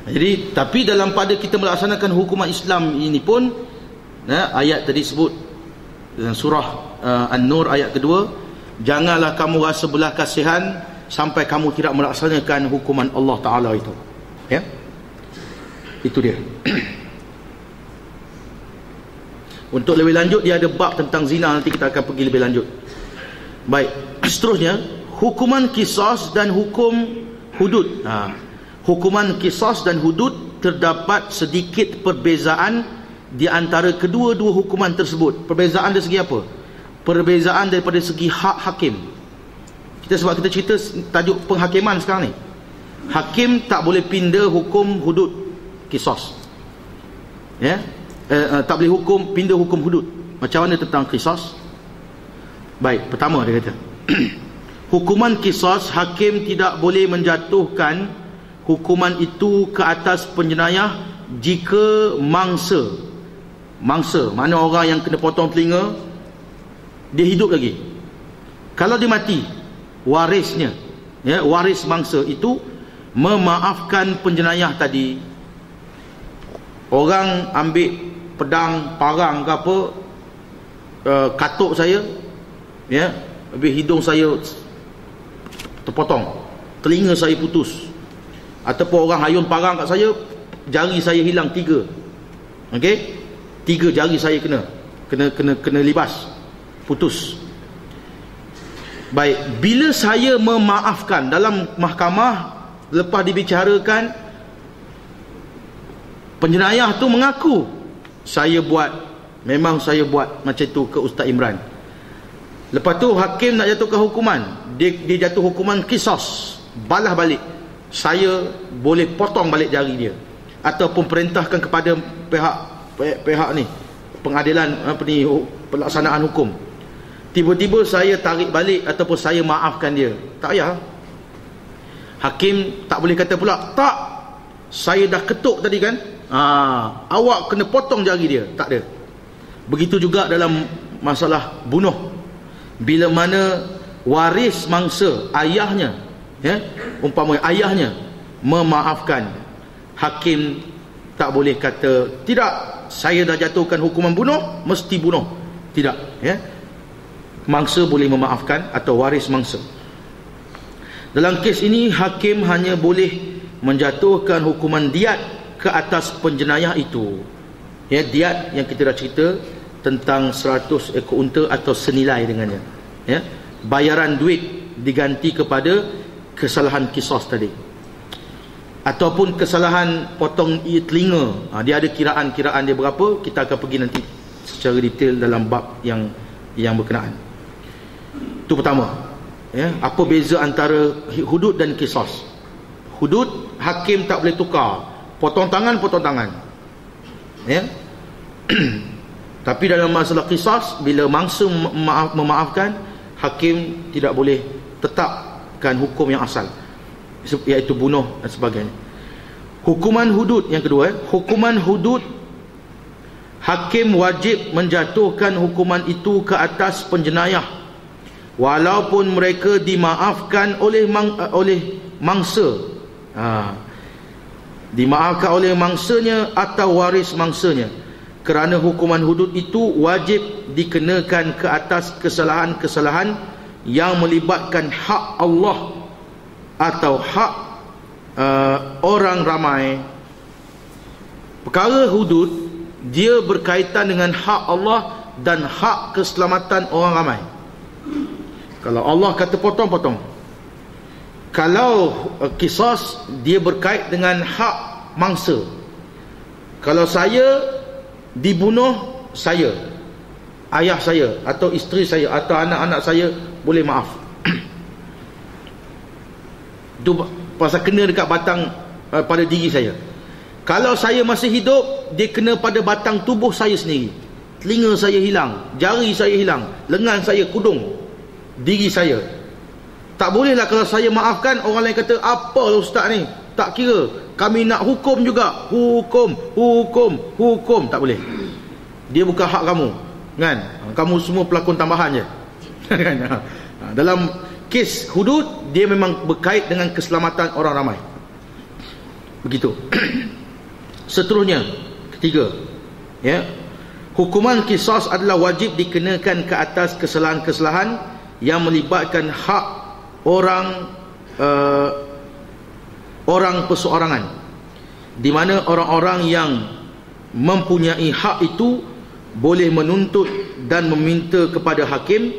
Jadi tapi dalam pada kita melaksanakan hukuman Islam ini pun, ayat tadi sebut dalam surah An-Nur ayat kedua, janganlah kamu rasa belas kasihan sampai kamu tidak melaksanakan hukuman Allah Ta'ala itu. Ya, itu dia. Untuk lebih lanjut, dia ada bab tentang zina, nanti kita akan pergi lebih lanjut. Baik, seterusnya hukuman qisas dan hukum hudud. Hukuman qisas dan hudud terdapat sedikit perbezaan di antara kedua-dua hukuman tersebut. Perbezaan dari segi apa? Perbezaan daripada segi hak hakim. Sebab kita cerita tajuk penghakiman sekarang ni. Hakim tak boleh pindah hukum hudud qisas. Ya, tak boleh pindah hukum hudud. Macam mana tentang qisas? Baik, pertama dia kata hukuman qisas, hakim tidak boleh menjatuhkan hukuman itu ke atas penjenayah jika mangsa mana orang yang kena potong telinga dia hidup lagi. Kalau dia mati, warisnya, ya, waris mangsa itu memaafkan penjenayah tadi. Orang ambil pedang, parang ke apa, katuk saya, ya, habis hidung saya terpotong, telinga saya putus, ataupun orang hayun parang kat saya, jari saya hilang 3. Okey, 3 jari saya kena libas, putus. Baik, bila saya memaafkan dalam mahkamah, lepas dibicarakan, penjenayah tu mengaku, memang saya buat macam tu ke Ustaz Imran. Lepas tu hakim nak jatuhkan hukuman, dia jatuh hukuman qisas, balas balik, saya boleh potong balik jari dia, ataupun perintahkan kepada pihak ni, pengadilan pelaksanaan hukum, tiba-tiba saya tarik balik ataupun saya maafkan dia, tak payah. Hakim tak boleh kata pula, tak, saya dah ketuk tadi kan, awak kena potong jari dia. Tak ada. Begitu juga dalam masalah bunuh, bila mana waris mangsa, ayahnya, ya, umpamanya ayahnya memaafkan, hakim tak boleh kata tidak, saya dah jatuhkan hukuman bunuh, mesti bunuh. Tidak, ya. Mangsa boleh memaafkan, atau waris mangsa. Dalam kes ini hakim hanya boleh menjatuhkan hukuman diat ke atas penjenayah itu. Ya, diat yang kita dah cerita tentang 100 ekor unta atau senilai dengannya. Ya, bayaran duit diganti kepada kesalahan qisas tadi. Ataupun kesalahan potong telinga, dia ada kiraan dia berapa, kita akan pergi nanti secara detail dalam bab yang berkenaan. Itu pertama. Ya, apa beza antara hudud dan qisas? Hudud hakim tak boleh tukar, potong tangan. Ya. Tapi dalam masalah qisas, bila mangsa memaafkan, hakim tidak boleh tetapkan hukum yang asal, iaitu bunuh dan sebagainya. Hukuman hudud yang kedua, hukuman hudud, hakim wajib menjatuhkan hukuman itu ke atas penjenayah walaupun mereka dimaafkan oleh mangsa, dimaafkan oleh mangsanya atau waris mangsanya, kerana hukuman hudud itu wajib dikenakan ke atas kesalahan-kesalahan yang melibatkan hak Allah atau hak orang ramai. Perkara hudud dia berkaitan dengan hak Allah dan hak keselamatan orang ramai. Kalau Allah kata potong. Kalau qisas, dia berkait dengan hak mangsa. Kalau saya dibunuh, saya, ayah saya atau isteri saya atau anak-anak saya boleh maaf. Itu pasal kena dekat batang pada diri saya. Kalau saya masih hidup, dia kena pada batang tubuh saya sendiri. Telinga saya hilang, jari saya hilang, lengan saya, kudung, diri saya. Tak bolehlah kalau saya maafkan, orang lain kata, apalah ustaz ni, tak kira, kami nak hukum juga. Hukum. Tak boleh. Dia bukan hak kamu, kan? Kamu semua pelakon tambahan je. Dalam kes hudud, dia memang berkait dengan keselamatan orang ramai. Begitu. Seterusnya, ketiga, ya, hukuman qisas adalah wajib dikenakan ke atas kesalahan-kesalahan yang melibatkan hak orang perseorangan, di mana orang-orang yang mempunyai hak itu boleh menuntut dan meminta kepada hakim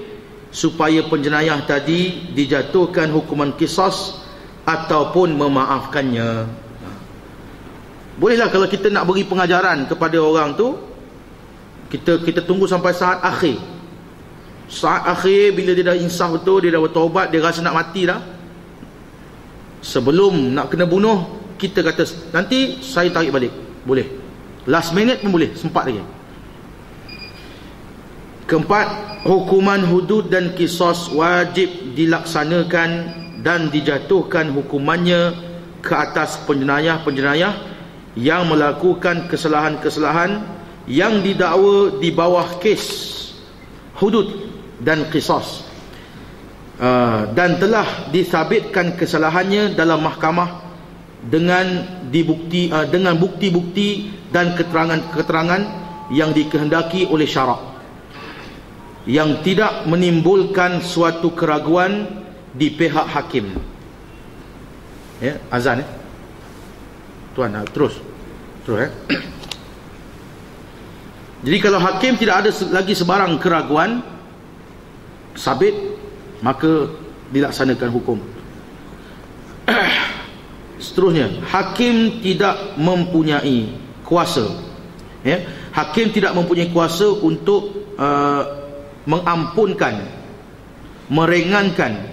supaya penjenayah tadi dijatuhkan hukuman qisas ataupun memaafkannya. Bolehlah kalau kita nak beri pengajaran kepada orang tu, kita tunggu sampai saat akhir. Saat akhir bila dia dah insaf betul, dia dah bertaubat, dia rasa nak mati dah, sebelum nak kena bunuh, kita kata nanti saya tarik balik. Boleh. Last minute pun boleh, sempat lagi. Keempat, hukuman hudud dan qisas wajib dilaksanakan dan dijatuhkan hukumannya ke atas penjenayah-penjenayah yang melakukan kesalahan-kesalahan yang didakwa di bawah kes hudud dan qisas, dan telah disabitkan kesalahannya dalam mahkamah dengan bukti-bukti dan keterangan-keterangan yang dikehendaki oleh syarak, yang tidak menimbulkan suatu keraguan di pihak hakim. Ya, azan tuan, terus Jadi kalau hakim tidak ada lagi sebarang keraguan sabit, maka dilaksanakan hukum. Seterusnya, hakim tidak mempunyai kuasa, ya, hakim tidak mempunyai kuasa untuk mengampunkan, meringankan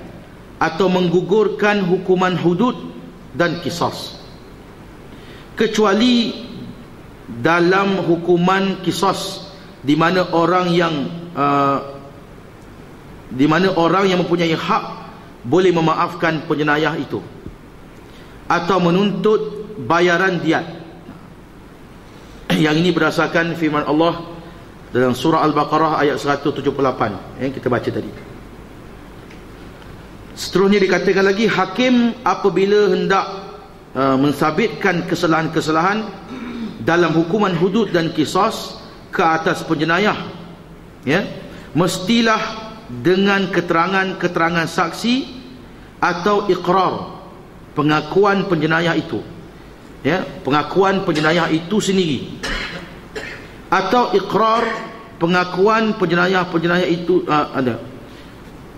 atau menggugurkan hukuman hudud dan qisas, kecuali dalam hukuman qisas di mana orang yang mempunyai hak boleh memaafkan penjenayah itu atau menuntut bayaran diat. Yang ini berdasarkan firman Allah dalam surah Al-Baqarah ayat 178 yang kita baca tadi. Seterusnya dikatakan lagi, hakim apabila hendak mensabitkan kesalahan-kesalahan dalam hukuman hudud dan qisas ke atas penjenayah, ya, mestilah dengan keterangan-keterangan saksi atau iqrar, pengakuan penjenayah itu, ya, pengakuan penjenayah itu sendiri, atau iqrar, pengakuan penjenayah itu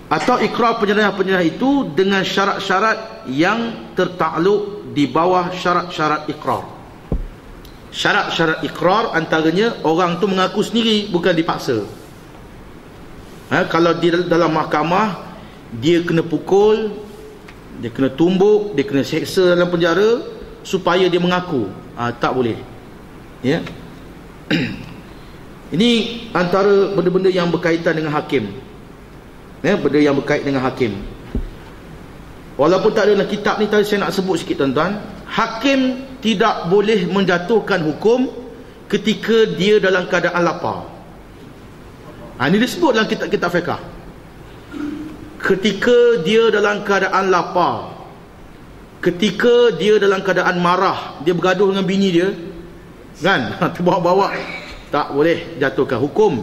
atau ikrar penjenayah itu dengan syarat-syarat yang tertakluk di bawah syarat-syarat ikrar. Syarat-syarat ikrar antaranya orang tu mengaku sendiri, bukan dipaksa. Kalau di dalam mahkamah dia kena pukul, dia kena tumbuk, dia kena seksa dalam penjara supaya dia mengaku, tak boleh, ya. Ini antara benda-benda yang berkaitan dengan hakim, ya, benda yang berkaitan dengan hakim. Walaupun tak ada dalam kitab ni, tapi saya nak sebut sikit tuan-tuan. Hakim tidak boleh menjatuhkan hukum ketika dia dalam keadaan lapar. Ini disebut dalam kitab-kitab fiqh. Ketika dia dalam keadaan lapar, ketika dia dalam keadaan marah, dia bergaduh dengan bini dia, kan, terbawa-bawa, tak boleh jatuhkan hukum.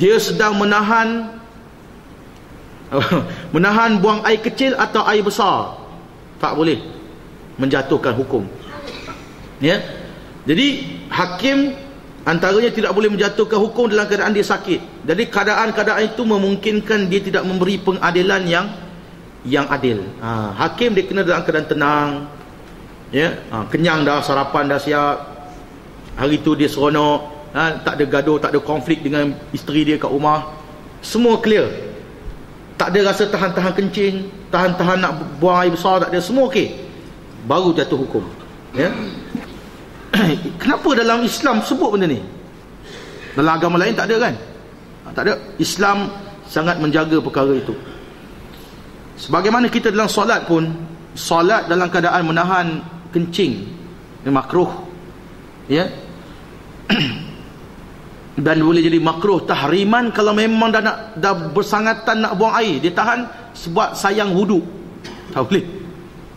Dia sedang menahan buang air kecil atau air besar, tak boleh menjatuhkan hukum, ya. Jadi hakim antaranya tidak boleh menjatuhkan hukum dalam keadaan dia sakit. Jadi keadaan-keadaan itu memungkinkan dia tidak memberi pengadilan yang adil. Hakim dia kena dalam keadaan tenang, ya, kenyang dah, sarapan dah siap, hari tu dia seronok, tak ada gaduh, tak ada konflik dengan isteri dia kat rumah, semua clear, tak ada rasa tahan-tahan kencing, tahan-tahan nak buang air besar, tak ada, semua okey, baru jatuh hukum, ya. Kenapa dalam Islam sebut benda ni? Dalam agama lain tak ada, kan? Tak ada. Islam sangat menjaga perkara itu. Sebagaimana kita dalam solat pun, solat dalam keadaan menahan kencing makruh, ya. Dan boleh jadi makruh tahriman kalau memang dah bersangatan nak buang air, dia tahan sebab sayang wuduk, tak boleh,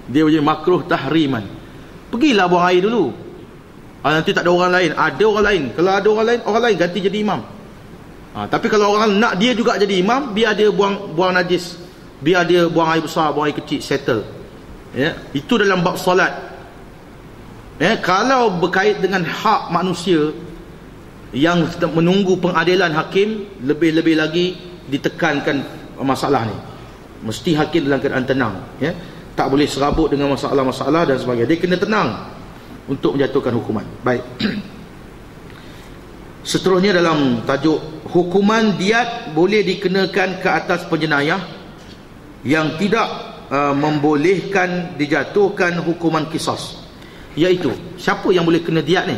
dia boleh makruh tahriman. Pergilah buang air dulu. Nanti tak ada orang lain. Ada orang lain. Kalau ada orang lain ganti jadi imam. Tapi kalau orang nak dia juga jadi imam, biar dia buang najis, biar dia buang air besar, buang air kecil, settle. Ya, itu dalam bab solat. Ya, kalau berkait dengan hak manusia yang menunggu pengadilan hakim, lebih-lebih lagi ditekankan masalah ni. Mesti hakim dalam keadaan tenang, ya. Tak boleh serabut dengan masalah-masalah dan sebagainya. Dia kena tenang untuk menjatuhkan hukuman. Baik. Seterusnya dalam tajuk, hukuman diat boleh dikenakan ke atas penjenayah yang tidak membolehkan dijatuhkan hukuman qisas. Iaitu, siapa yang boleh kena diat ni?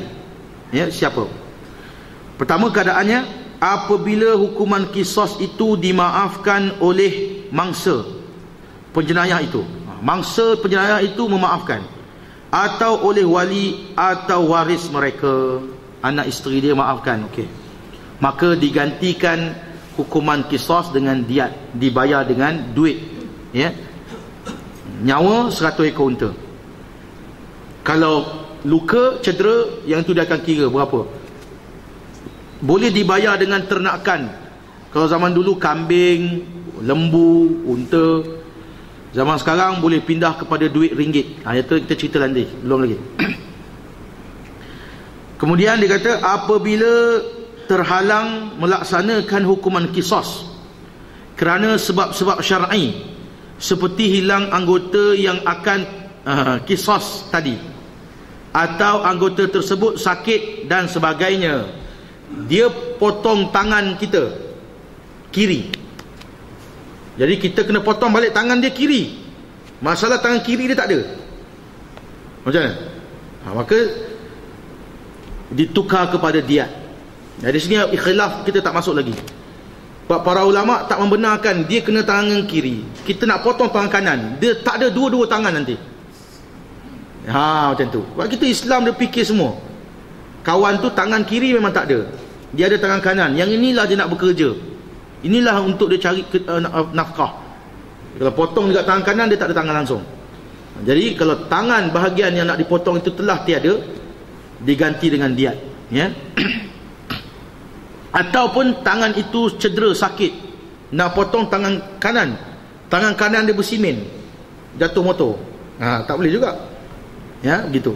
Ya, siapa? Pertama, keadaannya apabila hukuman qisas itu dimaafkan oleh mangsa penjenayah itu. Mangsa penjenayah itu memaafkan, atau oleh wali atau waris mereka, anak isteri dia maafkan, okey, maka digantikan hukuman qisas dengan diat, dibayar dengan duit, ya. Nyawa 100 ekor unta. Kalau luka, cedera, yang tu dia akan kira berapa. Boleh dibayar dengan ternakan. Kalau zaman dulu kambing, lembu, unta. Zaman sekarang boleh pindah kepada duit ringgit. Itu kita cerita nanti, belum lagi. Kemudian dia kata, apabila terhalang melaksanakan hukuman qisas kerana sebab-sebab syar'i, seperti hilang anggota yang akan qisas tadi, atau anggota tersebut sakit dan sebagainya, dia potong tangan kita kiri, jadi kita kena potong balik tangan dia kiri. Masalah tangan kiri dia tak ada, macam mana? Maka ditukar kepada diat. Dari sini khilaf kita tak masuk lagi. Para ulama tak membenarkan dia kena tangan kiri, kita nak potong tangan kanan, dia tak ada dua-dua tangan nanti. Macam tu. Sebab kita Islam dia fikir semua. Kawan tu tangan kiri memang tak ada, dia ada tangan kanan. Yang inilah dia nak bekerja, inilah untuk dia cari nafkah. Kalau potong dekat tangan kanan, dia tak ada tangan langsung. Jadi kalau tangan bahagian yang nak dipotong itu telah tiada, diganti dengan diat, ya. Ataupun tangan itu cedera, sakit, nak potong tangan kanan dia bersimen, jatuh motor, tak boleh juga, ya, gitu.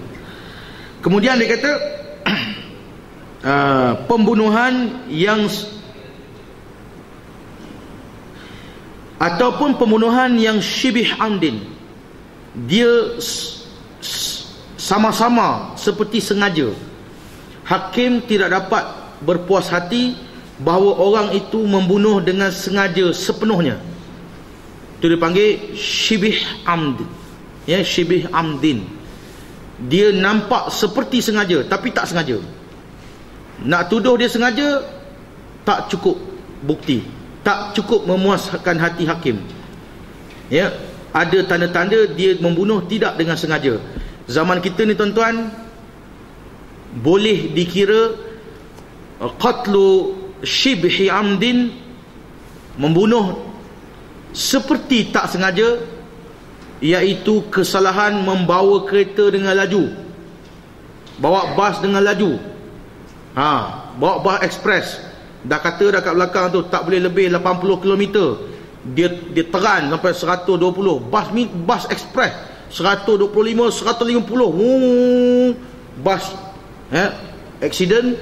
Kemudian dia kata pembunuhan yang ataupun pembunuhan yang syibih amdin, dia sama-sama seperti sengaja. Hakim tidak dapat berpuas hati bahawa orang itu membunuh dengan sengaja sepenuhnya. Itu dipanggil syibih amdin, ya, syibih amdin. Dia nampak seperti sengaja tapi tak sengaja. Nak tuduh dia sengaja tak cukup bukti, tak cukup memuaskan hati hakim, ya. Ada tanda-tanda dia membunuh tidak dengan sengaja. Zaman kita ni tuan-tuan, boleh dikira qatlu shibhi amdin, membunuh seperti tak sengaja, iaitu kesalahan membawa kereta dengan laju, bawa bas dengan laju, bawa bas ekspres, dah kata dah kat belakang tu tak boleh lebih 80 km, dia teran sampai 120. Bas ekspres 125, 150, bas accident,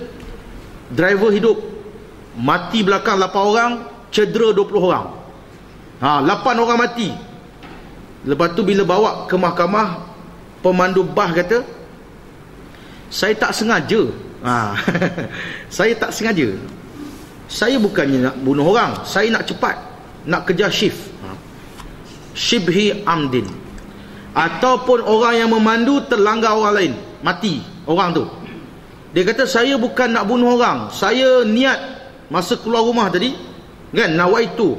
driver hidup, mati belakang 8 orang, cedera 20 orang, 8 orang mati. Lepas tu bila bawa ke mahkamah, pemandu bas kata, saya tak sengaja. Saya tak sengaja, saya bukannya nak bunuh orang, saya nak cepat, nak kejar shift. Shibhi amdin. Ataupun orang yang memandu terlanggar orang lain, mati orang tu, dia kata saya bukan nak bunuh orang, saya niat masa keluar rumah tadi, kan, nawaitu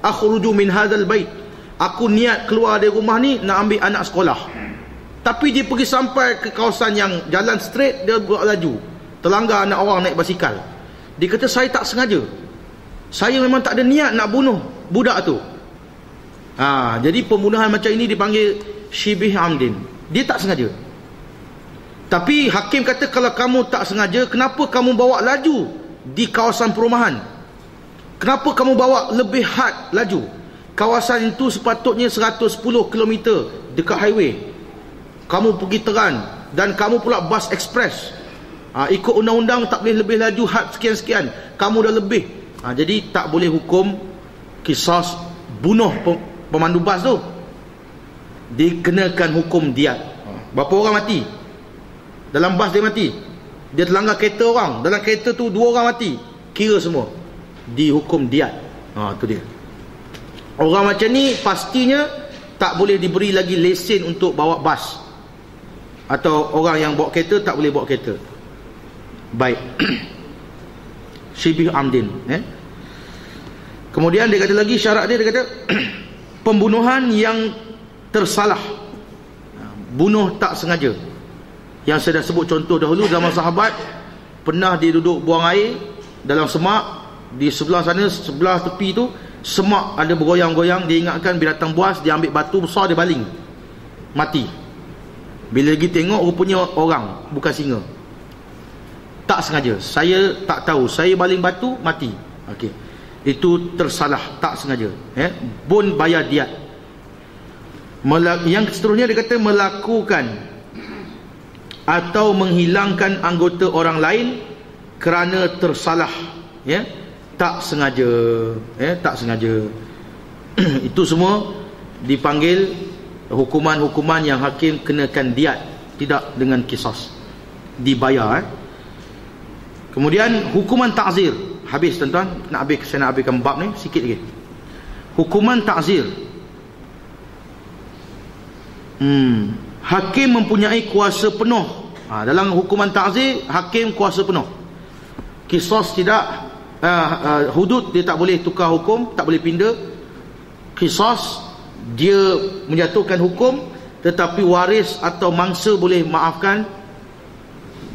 akhruju min hadzal bait, aku niat keluar dari rumah ni nak ambil anak sekolah, tapi dia pergi sampai ke kawasan yang jalan straight, dia buat laju, terlanggar anak orang naik basikal. Dia kata saya tak sengaja, saya memang tak ada niat nak bunuh budak tu. Jadi pembunuhan macam ini dipanggil syibih amdin, dia tak sengaja. Tapi hakim kata, kalau kamu tak sengaja, kenapa kamu bawa laju di kawasan perumahan? Kenapa kamu bawa lebih had laju? Kawasan itu sepatutnya 110 km dekat highway. Kamu pergi teran, dan kamu pula bus express. Ikut undang-undang tak boleh lebih laju had sekian-sekian. Kamu dah lebih. Jadi tak boleh hukum kisas bunuh pemandu bas tu. Dikenakan hukum diat. Berapa orang mati? Dalam bas dia mati. Dia terlanggar kereta orang. Dalam kereta tu 2 orang mati. Kira semua dihukum diat. Tu dia. Orang macam ni pastinya tak boleh diberi lagi lesen untuk bawa bas. Atau orang yang bawa kereta tak boleh bawa kereta. Baik. Syibih amdin. Kemudian dia kata lagi, syarat dia kata pembunuhan yang tersalah. Bunuh tak sengaja. Yang saya dah sebut contoh dahulu, zaman sahabat pernah dia duduk buang air dalam semak, di sebelah sana, sebelah tepi tu semak ada bergoyang-goyang, dia ingatkan binatang buas, dia ambil batu besar, dia baling, mati. Bila lagi tengok, rupanya orang, bukan singa. Tak sengaja, saya tak tahu, saya baling batu, mati. Okey, itu tersalah, tak sengaja. Bun bayar diat. Yang seterusnya dia kata melakukan atau menghilangkan anggota orang lain kerana tersalah, tak sengaja, tak sengaja. Itu semua dipanggil hukuman-hukuman yang hakim kenakan diat, tidak dengan kisas, dibayar. Kemudian hukuman ta'zir. Habis tuan-tuan, saya nak habiskan bab ni sikit lagi. Hukuman ta'zir. Hakim mempunyai kuasa penuh. Dalam hukuman ta'zir, hakim kuasa penuh. Qisas tidak, hudud dia tak boleh tukar hukum, tak boleh pindah. Qisas dia menjatuhkan hukum, tetapi waris atau mangsa boleh maafkan.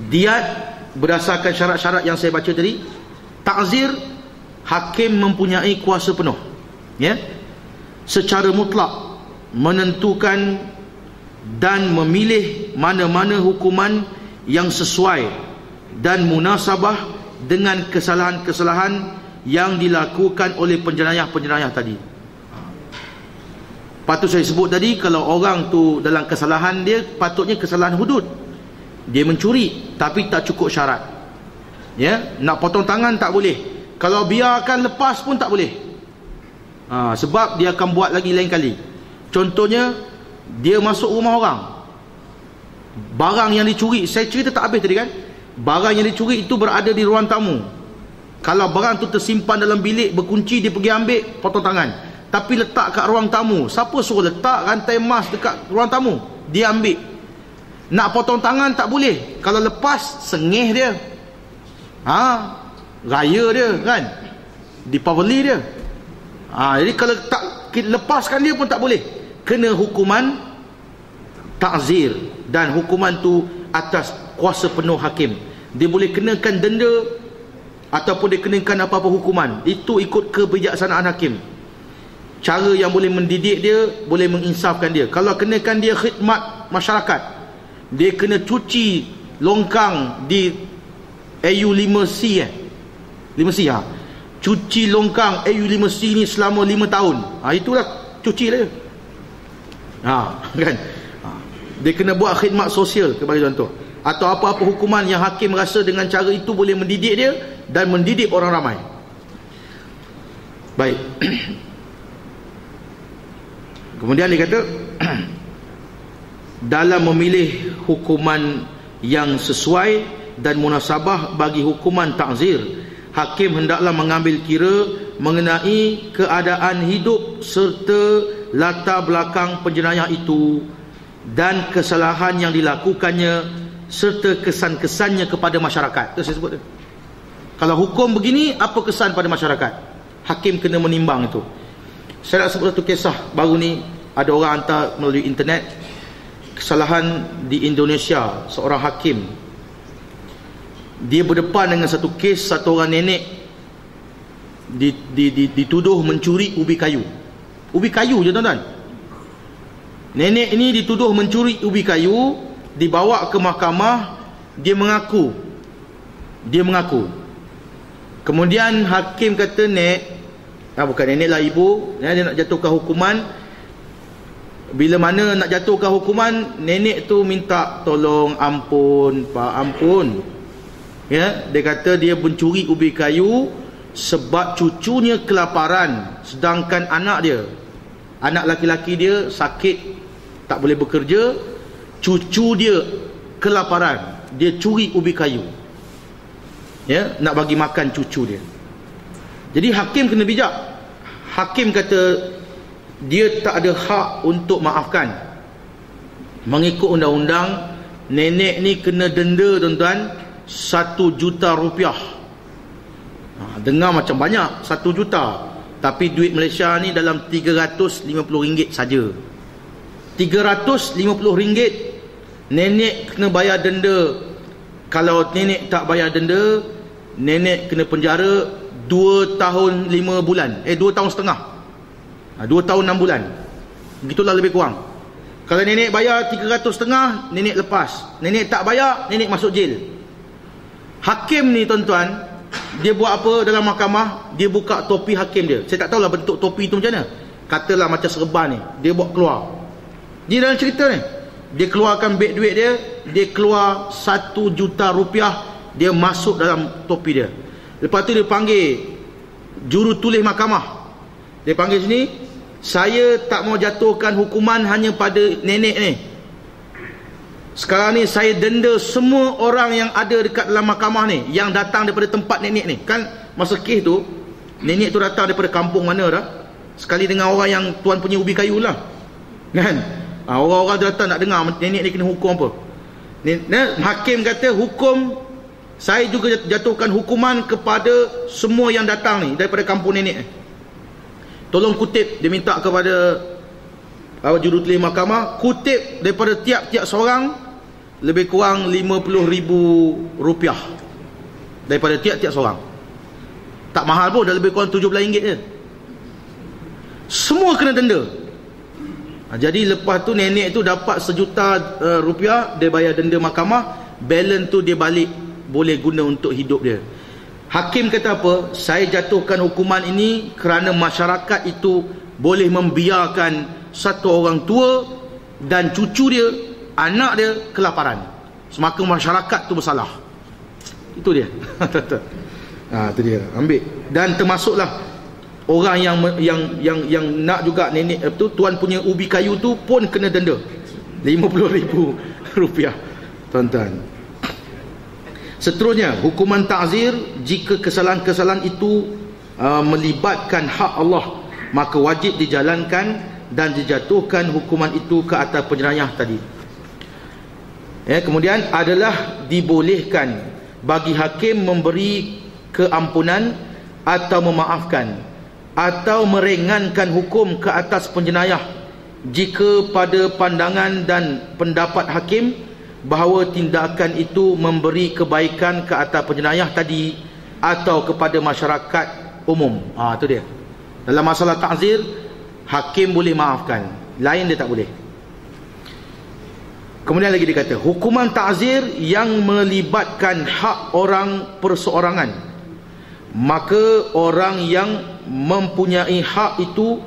Diat berdasarkan syarat-syarat yang saya baca tadi. Ta'zir, hakim mempunyai kuasa penuh, secara mutlak menentukan dan memilih mana-mana hukuman yang sesuai dan munasabah dengan kesalahan-kesalahan yang dilakukan oleh penjenayah-penjenayah tadi. Patut saya sebut tadi, kalau orang tu dalam kesalahan dia, patutnya kesalahan hudud. Dia mencuri tapi tak cukup syarat, nak potong tangan tak boleh. Kalau biarkan lepas pun tak boleh. Sebab dia akan buat lagi lain kali. Contohnya, dia masuk rumah orang, barang yang dicuri, saya cerita tak habis tadi kan, barang yang dicuri itu berada di ruang tamu. Kalau barang tu tersimpan dalam bilik berkunci, dia pergi ambil, potong tangan. Tapi letak kat ruang tamu, siapa suruh letak rantai emas dekat ruang tamu? Dia ambil. Nak potong tangan tak boleh. Kalau lepas, sengih dia, raya dia kan, Deepavali dia. Jadi kalau tak lepaskan dia pun tak boleh. Kena hukuman ta'zir, dan hukuman tu atas kuasa penuh hakim. Dia boleh kenakan denda ataupun dia kenakan apa-apa hukuman. Itu ikut kebijaksanaan hakim. Cara yang boleh mendidik dia, boleh menginsafkan dia. Kalau kenakan dia khidmat masyarakat, dia kena cuci longkang di AU5C 5C cuci longkang AU5C ni selama 5 tahun. Itulah cuci dia. Kan? Dia kena buat khidmat sosial kepada contoh, atau apa-apa hukuman yang hakim rasa dengan cara itu boleh mendidik dia dan mendidik orang ramai. Baik. Kemudian dia kata dalam memilih hukuman yang sesuai dan munasabah bagi hukuman ta'zir, hakim hendaklah mengambil kira mengenai keadaan hidup serta latar belakang penjenayah itu dan kesalahan yang dilakukannya serta kesan-kesannya kepada masyarakat. Itu saya sebut. Kalau hukum begini, apa kesan pada masyarakat? Hakim kena menimbang itu. Saya nak sebut satu kisah baru ni. Ada orang hantar melalui internet kesalahan di Indonesia. Seorang hakim, dia berdepan dengan satu kes satu orang nenek dituduh mencuri ubi kayu. Ubi kayu je tuan-tuan. Nenek ini dituduh mencuri ubi kayu, dibawa ke mahkamah, dia mengaku. Kemudian hakim kata bukan nenek lah, ibu, dia nak jatuhkan hukuman. Bila mana nak jatuhkan hukuman, nenek tu minta tolong, ampun pak, ampun. Dia kata dia mencuri ubi kayu sebab cucunya kelaparan, sedangkan anak laki-laki dia sakit, tak boleh bekerja, cucu dia kelaparan, dia curi ubi kayu, nak bagi makan cucu dia. Jadi hakim kena bijak. Hakim kata dia tak ada hak untuk maafkan. Mengikut undang-undang, nenek ni kena denda, tuan-tuan, 1 juta rupiah. Dengar macam banyak 1 juta, tapi duit Malaysia ni dalam RM350 saja. RM350 nenek kena bayar denda. Kalau nenek tak bayar denda, nenek kena penjara 2 tahun 5 bulan, 2 tahun setengah, 2 tahun 6 bulan, begitulah lebih kurang. Kalau nenek bayar 350, nenek lepas. Nenek tak bayar, nenek masuk jail. Hakim ni, tuan-tuan, dia buat apa dalam mahkamah? Dia buka topi hakim dia. Saya tak tahulah bentuk topi tu macam mana. Katalah macam serban ni, dia buat keluar. Dia dalam cerita ni, dia keluarkan beg duit dia, dia keluar 1 juta rupiah, dia masuk dalam topi dia. Lepas tu dia panggil jurutulis mahkamah. Dia panggil sini, saya tak mau jatuhkan hukuman hanya pada nenek ni. Sekarang ni saya denda semua orang yang ada dekat dalam mahkamah ni, yang datang daripada tempat nenek ni. Kan masa kes tu, nenek tu datang daripada kampung mana dah, sekali dengan orang yang tuan punya ubi kayu lah, kan? Orang-orang datang nak dengar nenek ni kena hukum apa. Hakim kata, hukum, saya juga jatuhkan hukuman kepada semua yang datang ni daripada kampung nenek ni. Tolong kutip. Dia minta kepada jurutulis mahkamah, kutip daripada tiap-tiap seorang lebih kurang RM50,000 daripada tiap-tiap seorang. Tak mahal pun, dah lebih kurang RM17 je. Semua kena denda. Jadi lepas tu nenek tu dapat RM1 juta, dia bayar denda mahkamah, balance tu dia balik boleh guna untuk hidup dia. Hakim kata apa? Saya jatuhkan hukuman ini kerana masyarakat itu boleh membiarkan satu orang tua dan cucu dia, anak dia kelaparan. Semaka masyarakat tu bersalah. Itu dia. Itu dia. Ambil. Dan termasuklah orang yang nak juga nenek tu, tuan punya ubi kayu tu pun kena denda RM50,000, tuan-tuan. Seterusnya, hukuman ta'zir. Jika kesalahan-kesalahan itu melibatkan hak Allah, maka wajib dijalankan dan dijatuhkan hukuman itu ke atas penjenayah tadi. Kemudian adalah dibolehkan bagi hakim memberi keampunan atau memaafkan atau meringankan hukum ke atas penjenayah jika pada pandangan dan pendapat hakim bahawa tindakan itu memberi kebaikan ke atas penjenayah tadi atau kepada masyarakat umum. Itu dia. Dalam masalah ta'zir, hakim boleh maafkan, lain dia tak boleh. Kemudian lagi dia kata, hukuman ta'zir yang melibatkan hak orang perseorangan, maka orang yang mempunyai hak itu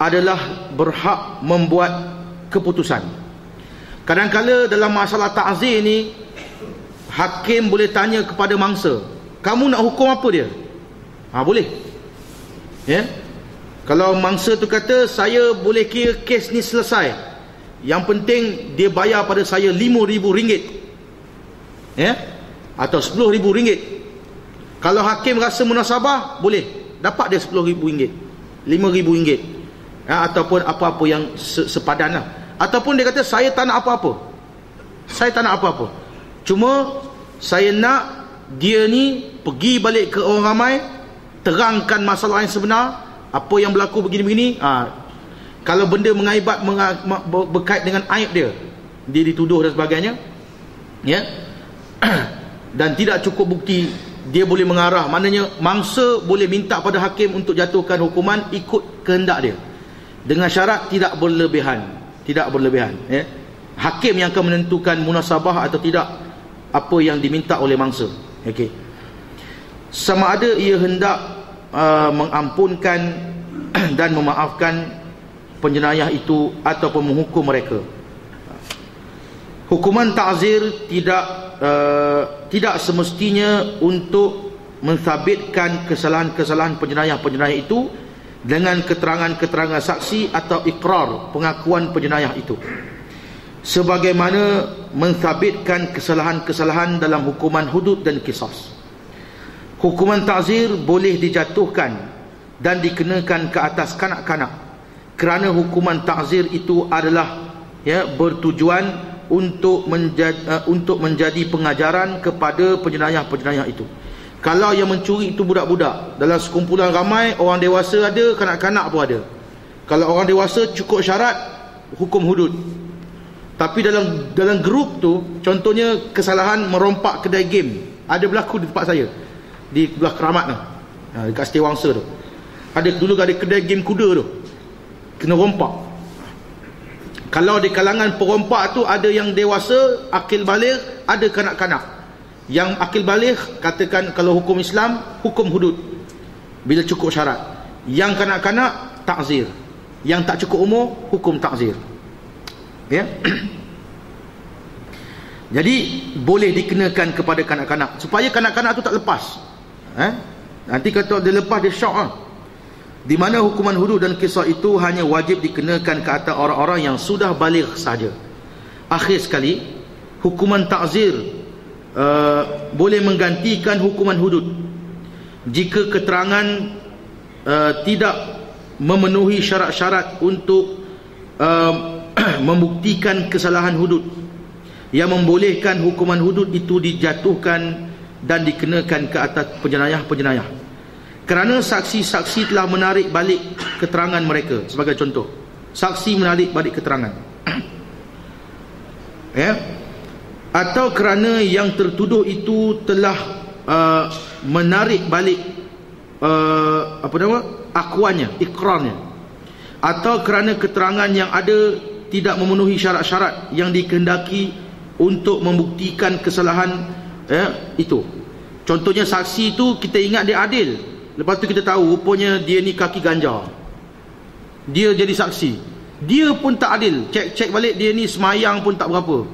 adalah berhak membuat keputusan. Kadang-kala dalam masalah ta'zir ni, hakim boleh tanya kepada mangsa, kamu nak hukum apa dia? Boleh. Kalau mangsa tu kata, saya boleh kira kes ni selesai, yang penting dia bayar pada saya RM5,000, atau RM10,000. Kalau hakim rasa munasabah, boleh dapat dia RM10,000, RM5,000, ataupun apa-apa yang sepadan lah. Ataupun dia kata, saya tak nak apa-apa, cuma saya nak dia ni pergi balik ke orang ramai, terangkan masalah yang sebenar, apa yang berlaku begini-begini. Kalau benda mengaibat, berkait dengan aib dia dituduh dan sebagainya, dan tidak cukup bukti, dia boleh mengarah. Maknanya mangsa boleh minta pada hakim untuk jatuhkan hukuman ikut kehendak dia, dengan syarat tidak berlebihan. hakim yang akan menentukan munasabah atau tidak apa yang diminta oleh mangsa. Okey. Sama ada ia hendak mengampunkan dan memaafkan penjenayah itu ataupun menghukum mereka. Hukuman ta'zir tidak semestinya untuk mensabitkan kesalahan-kesalahan penjenayah-penjenayah itu dengan keterangan-keterangan saksi atau ikrar pengakuan penjenayah itu, sebagaimana mensabitkan kesalahan-kesalahan dalam hukuman hudud dan qisas. Hukuman ta'zir boleh dijatuhkan dan dikenakan ke atas kanak-kanak kerana hukuman ta'zir itu adalah bertujuan untuk menjadi pengajaran kepada penjenayah-penjenayah itu. Kalau yang mencuri itu budak-budak, dalam sekumpulan ramai, orang dewasa ada, kanak-kanak pun ada. Kalau orang dewasa cukup syarat, hukum hudud. Tapi dalam grup tu, contohnya kesalahan merompak kedai game, ada berlaku di tempat saya, di belah Keramat tu, dekat Setiawangsa tu. Dulu ada kedai game kuda tu, kena rompak. Kalau di kalangan perompak tu ada yang dewasa, akil baligh, ada kanak-kanak. Yang akil baligh, katakan kalau hukum Islam, hukum hudud bila cukup syarat. Yang kanak-kanak, ta'zir. Yang tak cukup umur, hukum ta'zir. Ya. Jadi boleh dikenakan kepada kanak-kanak supaya kanak-kanak tu tak lepas. Nanti kata dia lepas, dia syok lah. Di mana hukuman hudud dan kisah itu hanya wajib dikenakan ke atas orang-orang yang sudah baligh saja. Akhir sekali, hukuman ta'zir boleh menggantikan hukuman hudud jika keterangan tidak memenuhi syarat-syarat untuk membuktikan kesalahan hudud yang membolehkan hukuman hudud itu dijatuhkan dan dikenakan ke atas penjenayah-penjenayah. Kerana saksi-saksi telah menarik balik keterangan mereka. Sebagai contoh, saksi menarik balik keterangan, atau kerana yang tertuduh itu telah menarik balik akuannya, ikrarnya, atau kerana keterangan yang ada tidak memenuhi syarat-syarat yang dikehendaki untuk membuktikan kesalahan itu. Contohnya saksi itu kita ingat dia adil, lepas tu kita tahu rupanya dia ni kaki ganja, dia jadi saksi, dia pun tak adil. Cek balik, dia ni semayang pun tak berapa.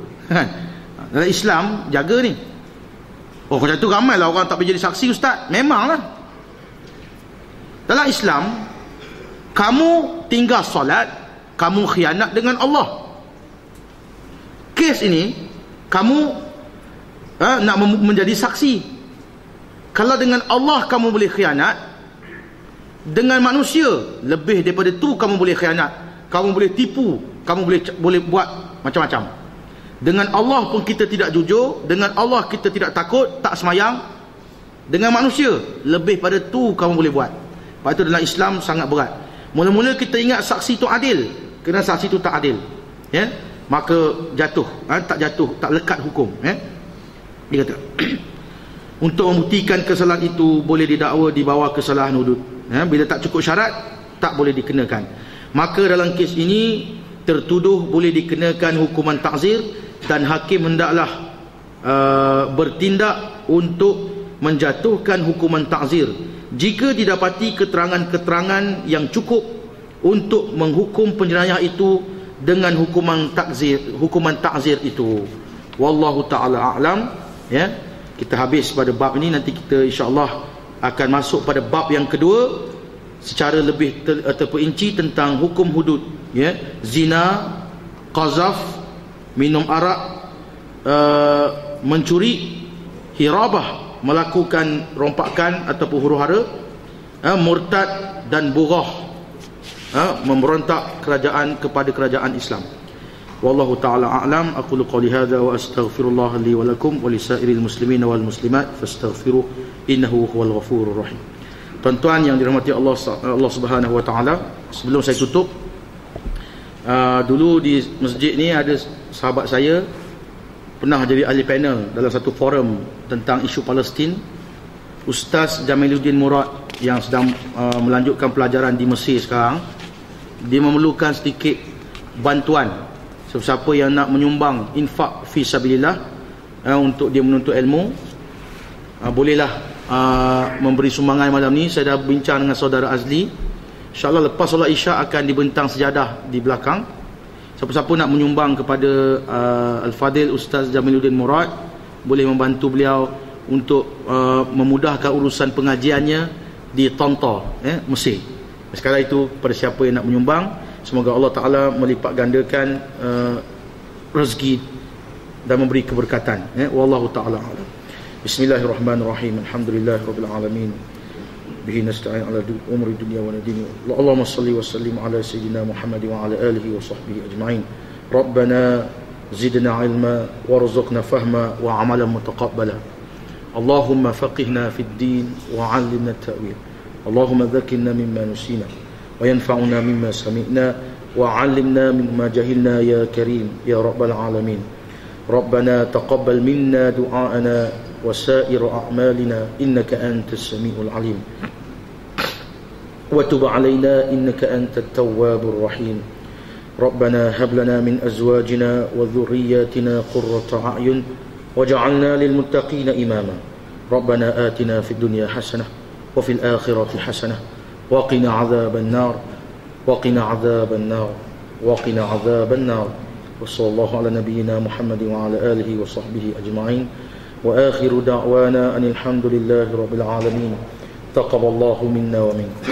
Dalam Islam jaga ni. Oh, macam tu ramailah orang tak boleh jadi saksi, ustaz. Memanglah. Dalam Islam, kamu tinggal solat, kamu khianat dengan Allah. Kes ini kamu nak menjadi saksi. Kalau dengan Allah kamu boleh khianat, dengan manusia lebih daripada tu kamu boleh khianat. Kamu boleh tipu, kamu boleh buat macam-macam. Dengan Allah pun kita tidak jujur, dengan Allah kita tidak takut, tak semayang. Dengan manusia lebih pada tu kamu boleh buat. Sebab itu dalam Islam sangat berat. Mula-mula kita ingat saksi tu adil, kerana saksi tu tak adil, maka jatuh, tak jatuh, tak lekat hukum. Dia kata untuk membuktikan kesalahan itu boleh didakwa di bawah kesalahan hudud. Bila tak cukup syarat, tak boleh dikenakan. Maka dalam kes ini tertuduh boleh dikenakan hukuman ta'zir, dan hakim hendaklah bertindak untuk menjatuhkan hukuman ta'zir jika didapati keterangan-keterangan yang cukup untuk menghukum penjenayah itu dengan hukuman ta'zir itu. Wallahu ta'ala a'lam. Kita habis pada bab ini. Nanti kita insya-Allah akan masuk pada bab yang kedua secara lebih terperinci tentang hukum hudud, zina, qazaf, minum arak, mencuri, hirabah, melakukan rompakan ataupun huru-hara, murtad dan bughah, memberontak kerajaan kepada kerajaan Islam. Wallahu ta'ala a'lam. Aqulu qawli hadha wa astaghfirullah li wa lakum wa lisairil muslimin wal muslimat fastaghfiruh innahu huwal ghafurur rahim. Tuan-tuan yang dirahmati Allah Subhanahu wa taala, sebelum saya tutup, dulu di masjid ni ada sahabat saya pernah jadi ahli panel dalam satu forum tentang isu Palestin. Ustaz Jamiluddin Murad yang sedang melanjutkan pelajaran di Mesir sekarang, dia memerlukan sedikit bantuan. Siapa yang nak menyumbang infak fi sabilillah untuk dia menuntut ilmu, bolehlah memberi sumbangan malam ni. Saya dah bincang dengan saudara Azli, InsyaAllah lepas solat Isyak akan dibentang sejadah di belakang. Siapa-siapa nak menyumbang kepada Al-Fadil Ustaz Jamiluddin Murad, boleh membantu beliau untuk memudahkan urusan pengajiannya di Tonta, Mesir. Sekarang itu pada siapa yang nak menyumbang, semoga Allah Ta'ala melipat gandakan rezeki dan memberi keberkatan. Wallahu ta'ala a'lam. Bismillahirrahmanirrahim. Alhamdulillahirabbil alamin. Bihi nasta'in ala umuri dunya wa dini. Allahumma shalli wa sallim ala sayyidina Muhammad wa ala alihi wa sahbihi ajma'in. Rabbana zidna ilma warzuqna fahma wa amalan mutaqabbala. Allahumma faqihna fid din wa 'allimna at-ta'wil. Allahumma dhakkirna mimma nusina wa yanfa'una mimma sami'na wa 'allimna mimma jahilna ya karim ya rabbal alamin. Rabbana taqabbal minna du'aana وسائر أعمالنا إنك أنت السميع العليم وتب علينا إنك أنت التواب الرحيم ربنا هب لنا من أزواجنا وذرياتنا قرة أعين وجعلنا للمتقين إماما ربنا آتنا في الدنيا حسنة وفي الآخرة حسنة وقنا عذاب النار وقنا عذاب النار وقنا عذاب النار وصلى الله على نبينا محمد وعلى آله وصحبه أجمعين وآخر دعوانا أن الحمد لله رب العالمين تقبل الله منا ومنكم.